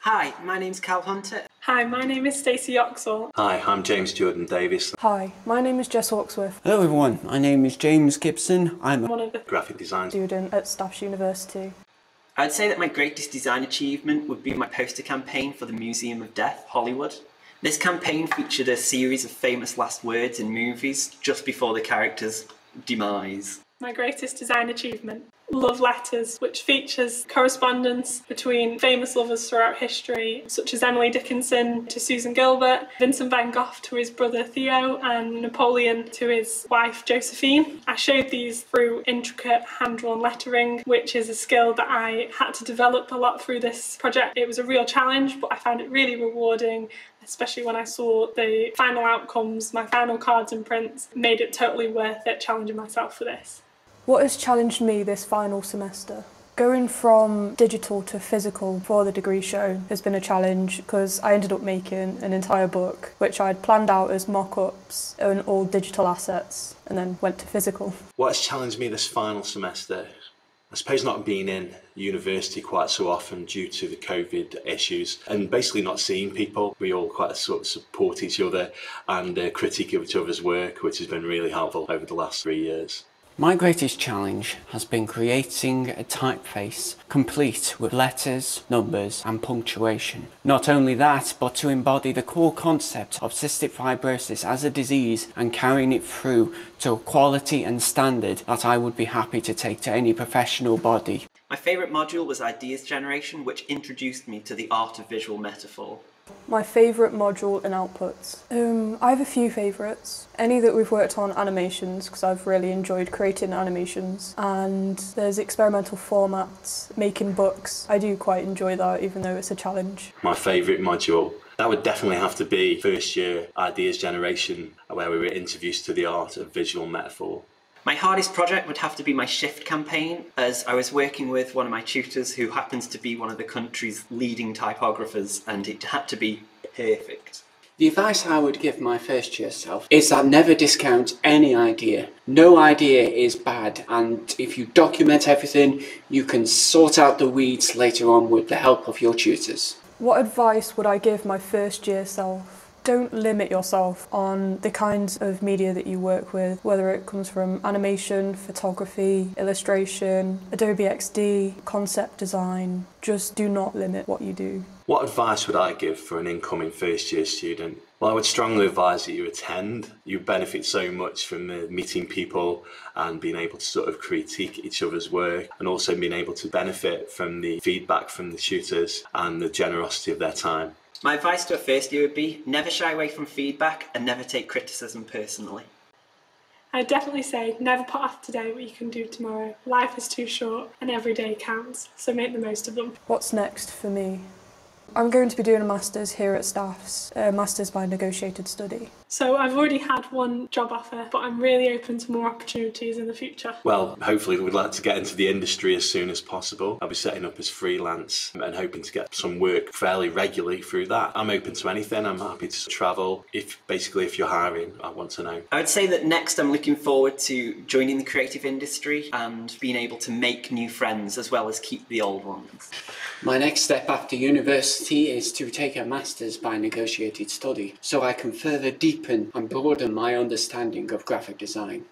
Hi, my name's Cal Hunter. Hi, my name is Stacey Oxall. Hi, I'm James Jordan Davis. Hi, my name is Jess Hawksworth. Hello everyone, my name is James Gibson. I'm One of the Graphic design Student at Staffordshire University. I'd say that my greatest design achievement would be my poster campaign for the Museum of Death, Hollywood. This campaign featured a series of famous last words in movies just before the character's demise. My greatest design achievement, Love Letters, which features correspondence between famous lovers throughout history, such as Emily Dickinson to Susan Gilbert, Vincent van Gogh to his brother Theo, and Napoleon to his wife Josephine. I showed these through intricate hand-drawn lettering, which is a skill that I had to develop a lot through this project. It was a real challenge, but I found it really rewarding, especially when I saw the final outcomes. My final cards and prints made it totally worth it challenging myself for this. What has challenged me this final semester? Going from digital to physical for the degree show has been a challenge because I ended up making an entire book which I'd planned out as mock-ups and all digital assets and then went to physical. What has challenged me this final semester? I suppose not being in university quite so often due to the COVID issues and basically not seeing people. We all quite sort of support each other and critique of each other's work, which has been really helpful over the last 3 years. My greatest challenge has been creating a typeface complete with letters, numbers and punctuation. Not only that, but to embody the core concept of cystic fibrosis as a disease and carrying it through to a quality and standard that I would be happy to take to any professional body. My favourite module was Ideas Generation, which introduced me to the art of visual metaphor. My favourite module and outputs. I have a few favourites. Any that we've worked on animations, because I've really enjoyed creating animations. And there's experimental formats, making books. I do quite enjoy that, even though it's a challenge. My favourite module, that would definitely have to be first year Ideas Generation, where we were introduced to the art of visual metaphor. My hardest project would have to be my shift campaign, as I was working with one of my tutors who happens to be one of the country's leading typographers, and it had to be perfect. The advice I would give my first year self is that never discount any idea. No idea is bad, and if you document everything, you can sort out the weeds later on with the help of your tutors. What advice would I give my first year self? Don't limit yourself on the kinds of media that you work with, whether it comes from animation, photography, illustration, Adobe XD, concept design. Just do not limit what you do. What advice would I give for an incoming first year student? Well, I would strongly advise that you attend. You benefit so much from meeting people and being able to sort of critique each other's work, and also being able to benefit from the feedback from the tutors and the generosity of their time. My advice to a first year would be never shy away from feedback and never take criticism personally. I'd definitely say never put off today what you can do tomorrow. Life is too short and every day counts, so make the most of them. What's next for me? I'm going to be doing a Masters here at Staffs, a Masters by Negotiated Study. So I've already had one job offer, but I'm really open to more opportunities in the future. Well, hopefully we'd like to get into the industry as soon as possible. I'll be setting up as freelance and hoping to get some work fairly regularly through that. I'm open to anything. I'm happy to travel. If you're hiring, I want to know. I would say that next I'm looking forward to joining the creative industry and being able to make new friends as well as keep the old ones. My next step after university is to take a Masters by Negotiated Study, so I can further deepen and broaden my understanding of graphic design.